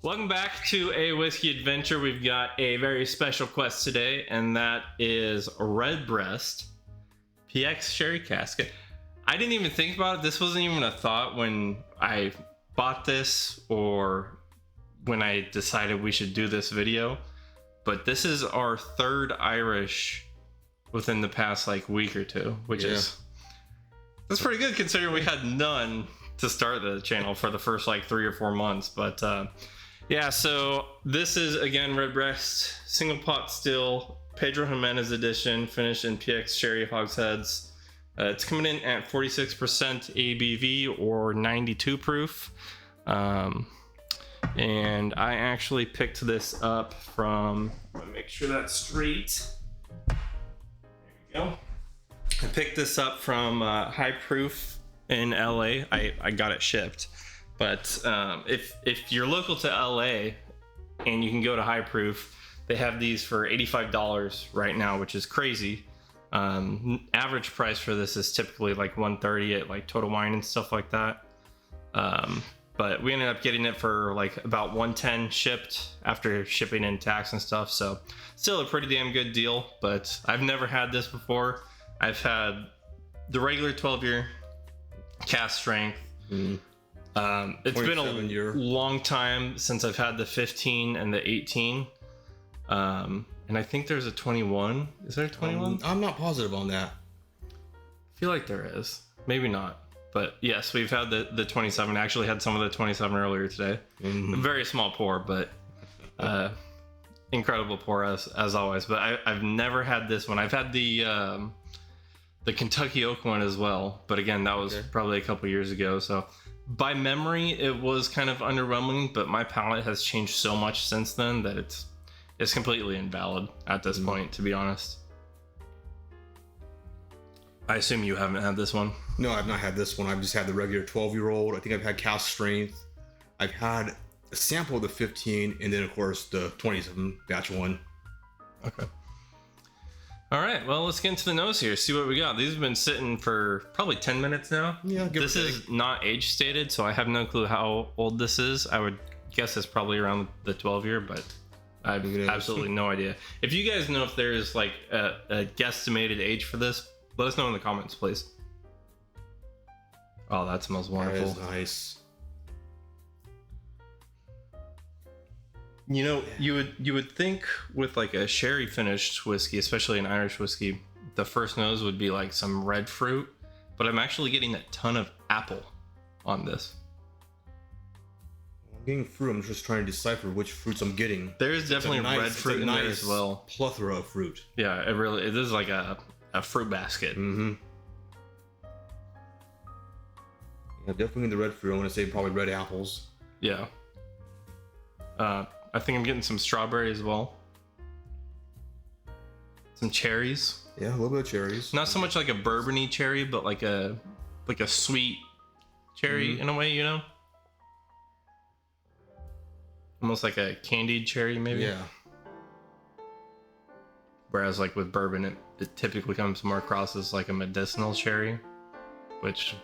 Welcome back to A Whiskey Adventure. We've got a very special quest today, and that is Redbreast PX Sherry Cask. I didn't even think about it. This wasn't even a thought when I bought this or when I decided we should do this video. But this is our third Irish within the past week or two, which is that's pretty good considering we had none to start the channel for the first 3 or 4 months. But yeah, so this is again Redbreast single pot still Pedro Jimenez edition, finished in PX Sherry hogsheads. It's coming in at 46% ABV or 92 proof. And I actually picked this up from, let me make sure that's straight. There you go. I picked this up from High Proof in LA. I got it shipped. But if you're local to LA and you can go to High Proof, they have these for $85 right now, which is crazy. Average price for this is typically $130 at Total Wine and stuff like that. But we ended up getting it for about $110 shipped after shipping and tax and stuff. So still a pretty damn good deal. But I've never had this before. I've had the regular 12-year cask strength. It's been a long time since I've had the 15 and the 18. And I think there's a 21. Is there a 21? I'm not positive on that. I feel like there is. Maybe not. But yes, we've had the 27. I actually had some of the 27 earlier today. A very small pour, but incredible pour as always. But I've never had this one. I've had the Kentucky Oak one as well. But again, that was probably a couple years ago. So by memory, it was kind of underwhelming. But my palate has changed so much since then that it's completely invalid at this point, to be honest. I assume you haven't had this one. No, I've not had this one. I've just had the regular 12-year-old. I think I've had cask strength. I've had a sample of the 15, and then of course the 27 batch one. Okay. All right. Well, let's get into the nose here. See what we got. These have been sitting for probably 10 minutes now. Yeah. This is not age stated, so I have no clue how old this is. I would guess it's probably around the 12-year, but I have absolutely no idea. If you guys know if there's a guesstimated age for this, let us know in the comments, please. Oh, that smells wonderful. That is nice. You know, you would think with a sherry finished whiskey, especially an Irish whiskey, the first nose would be some red fruit, but I'm actually getting a ton of apple on this. I'm getting fruit. I'm just trying to decipher which fruits I'm getting. There's definitely red fruit in there as well. Plethora of fruit. Yeah, it is like a fruit basket. Yeah, definitely the red fruit. I want to say probably red apples. Yeah. I think I'm getting some strawberry as well. Some cherries. Yeah, a little bit of cherries. Not so much like a bourbony cherry, but like a sweet cherry in a way, you know? Almost like a candied cherry, maybe. Yeah. Whereas with bourbon, it typically comes more across as a medicinal cherry, which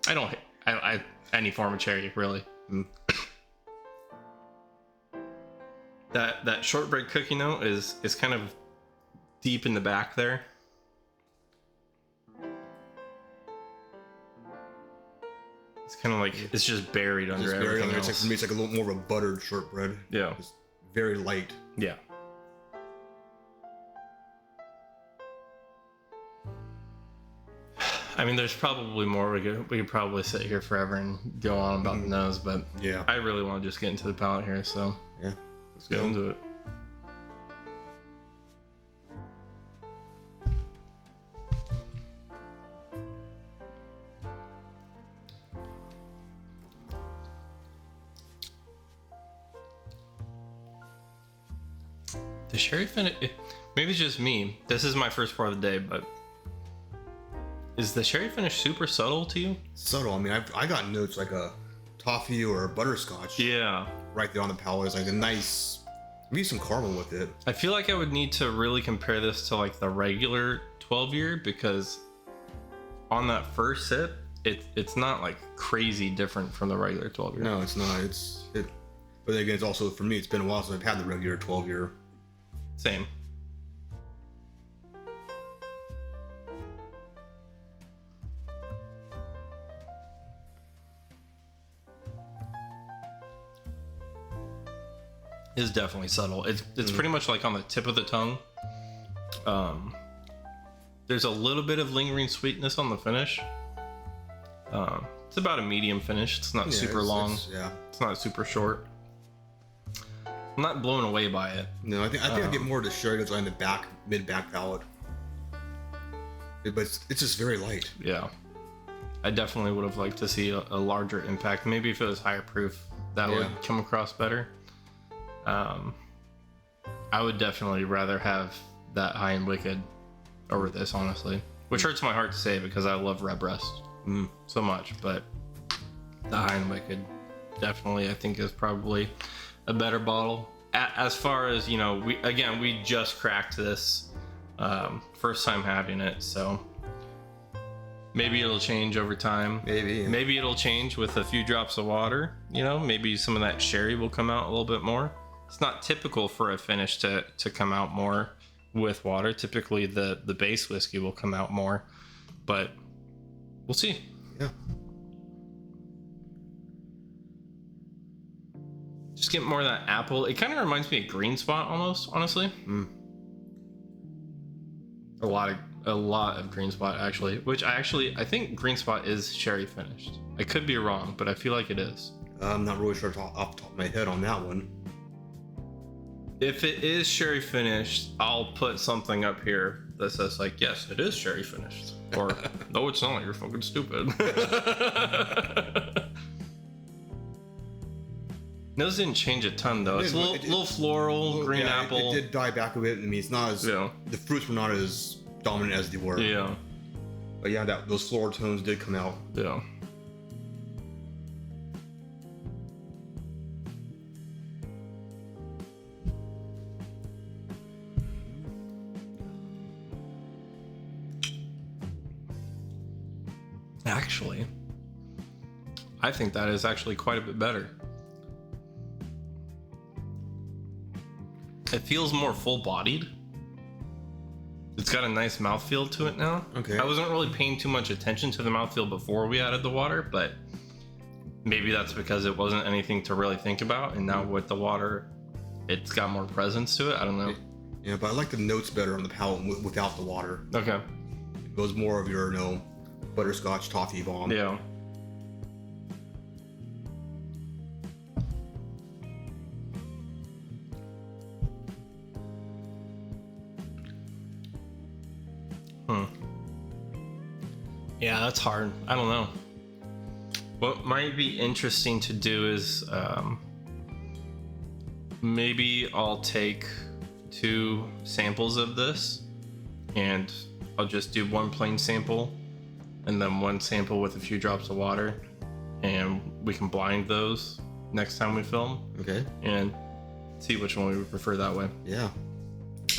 I any form of cherry really. That shortbread cookie note is kind of deep in the back there. It's kind of it's just buried under everything else. For me, it's a little more of a buttered shortbread. Yeah. It's very light. Yeah. I mean, there's probably more. We could probably sit here forever and go on about the nose, but yeah, I really want to just get into the palate here. So yeah, let's get into it. The sherry finish, maybe it's just me. This is my first pour of the day, but is the sherry finish super subtle to you? Subtle. I mean, I got notes like a toffee or a butterscotch. Yeah. Right there on the palate. It's a nice, maybe some caramel with it. I feel like I would need to really compare this to the regular 12-year because on that first sip, it's not crazy different from the regular 12-year. No, it's not. But then again, it's also, for me, it's been a while since I've had the regular 12-year. Same. Is definitely subtle. It's pretty much like on the tip of the tongue. There's a little bit of lingering sweetness on the finish. It's about a medium finish. It's not super long. It's not super short. I'm not blown away by it. No, I think I get more of the sherry that's on the mid back palate. But it's just very light. Yeah. I definitely would have liked to see a larger impact. Maybe if it was higher proof, that would come across better. I would definitely rather have that high and wicked over this, honestly. Which hurts my heart to say because I love Redbreast so much, but the high and wicked definitely I think is probably a better bottle. As far as, you know, we just cracked this first time having it, so maybe it'll change over time. Maybe it'll change with a few drops of water, you know, maybe some of that sherry will come out a little bit more. It's not typical for a finish to come out more with water. Typically the base whiskey will come out more, but we'll see. Yeah. Just get more of that apple. It kind of reminds me of Green Spot almost, honestly. A lot of Green Spot actually, which I think Green Spot is sherry finished. I could be wrong, but I feel like it is. I'm not really sure off the top of my head on that one. If it is sherry finished, I'll put something up here that says like, yes, it is sherry finished, or no, it's not. You're fucking stupid. Those didn't change a ton though. It's a little floral, green apple. It did die back a bit. I mean, it's not as the fruits were not as dominant as they were. Yeah. But yeah, those floral tones did come out. Yeah. Actually, I think that is actually quite a bit better. It feels more full-bodied. It's got a nice mouthfeel to it now. Okay. I wasn't really paying too much attention to the mouthfeel before we added the water, but maybe that's because it wasn't anything to really think about, and now with the water, it's got more presence to it. I don't know. Yeah, but I like the notes better on the palate without the water. Okay. It goes more of your, you know, butterscotch toffee bomb. Yeah. Yeah, that's hard. I don't know. What might be interesting to do is maybe I'll take 2 samples of this and I'll just do 1 plain sample and then 1 sample with a few drops of water, and we can blind those next time we film. Okay. And see which one we would prefer that way. Yeah.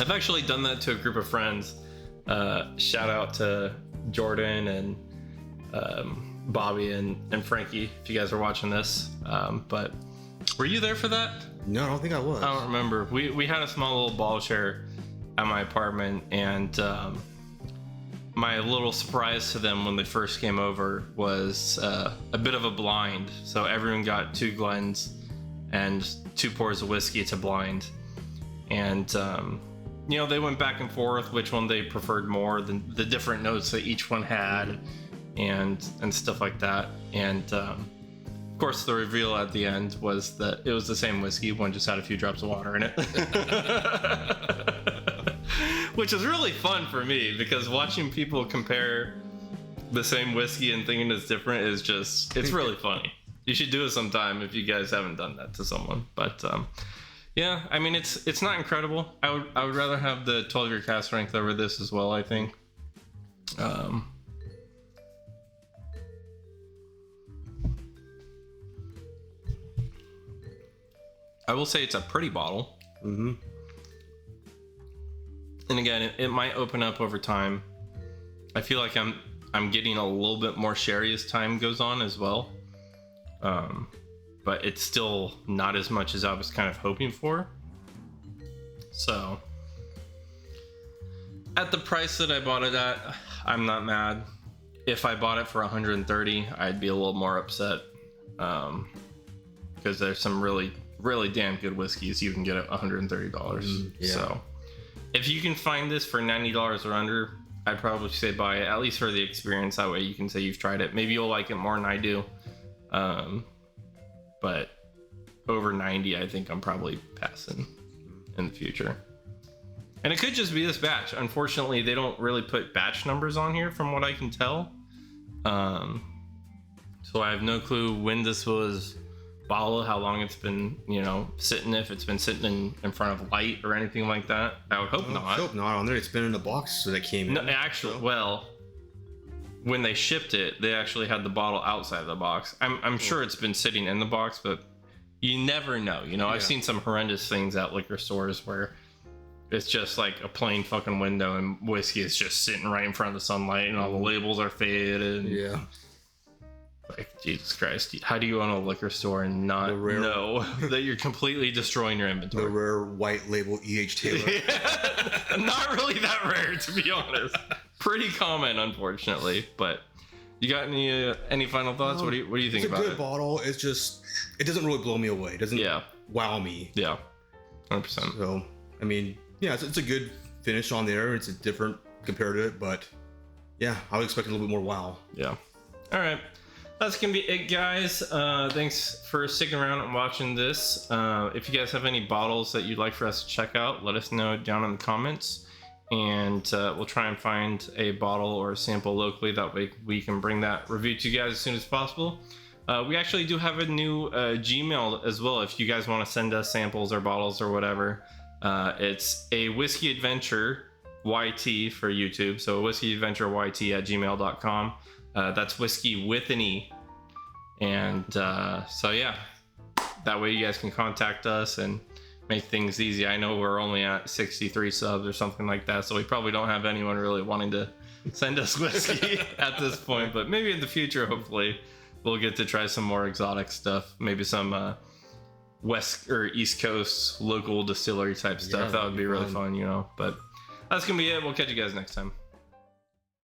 I've actually done that to a group of friends. Shout out to Jordan and Bobby and Frankie, if you guys are watching this. But were you there for that? No, I don't think I was. I don't remember. We had a small little ball share at my apartment, and my little surprise to them when they first came over was a bit of a blind. So everyone got 2 Glens and 2 pours of whiskey to blind, and you know, they went back and forth which one they preferred more, the different notes that each one had, and stuff like that. And of course, the reveal at the end was that it was the same whiskey. One just had a few drops of water in it. Which is really fun for me, because watching people compare the same whiskey and thinking it's different is just, it's really funny. You should do it sometime if you guys haven't done that to someone. But yeah, I mean, it's not incredible. I would rather have the 12-year cask strength over this as well, I think. I will say it's a pretty bottle. Mm-hmm. And again, it might open up over time. I feel like I'm getting a little bit more sherry as time goes on as well. But but it's still not as much as I was kind of hoping for. So at the price that I bought it at, I'm not mad. If I bought it for 130, I'd be a little more upset, because there's some really damn good whiskeys you can get at $130. Yeah. So if you can find this for $90 or under, I'd probably say buy it, at least for the experience. That way you can say you've tried it. Maybe you'll like it more than I do. But over 90, I think I'm probably passing in the future. And it could just be this batch. Unfortunately, they don't really put batch numbers on here from what I can tell. So I have no clue when this was bottled, how long it's been, sitting, if it's been sitting in front of light or anything like that. I would hope not. I hope not. On there, it's been in the box that came in. No, actually, well, when they shipped it, they actually had the bottle outside of the box. I'm sure it's been sitting in the box, but you never know. I've seen some horrendous things at liquor stores where it's just like a plain fucking window and whiskey is just sitting right in front of the sunlight and all the labels are faded. Yeah. Like, Jesus Christ, how do you own a liquor store and not know that you're completely destroying your inventory? The rare white label E.H. Taylor. Not really that rare, to be honest. Pretty common, unfortunately. But you got any final thoughts? What do you think about it? It's a good bottle. It's just, it doesn't really blow me away. It doesn't wow me. Yeah, 100%. So, I mean, yeah, it's a good finish on there. It's a different compared to it, but yeah, I would expect a little bit more wow. Yeah. All right. That's gonna be it, guys. Thanks for sticking around and watching this. If you guys have any bottles that you'd like for us to check out, let us know down in the comments, and we'll try and find a bottle or a sample locally. That way we can bring that review to you guys as soon as possible. We actually do have a new Gmail as well. If you guys want to send us samples or bottles or whatever, it's AWhiskeyAdventureYT for YouTube. So AWhiskeyAdventureYT@gmail.com. That's whiskey with an E. And so yeah, that way you guys can contact us and make things easy. I know we're only at 63 subs or something like that, so we probably don't have anyone really wanting to send us whiskey at this point, but maybe in the future, hopefully we'll get to try some more exotic stuff, maybe some west or east coast local distillery type stuff. That would be really fun, but that's gonna be it. We'll catch you guys next time.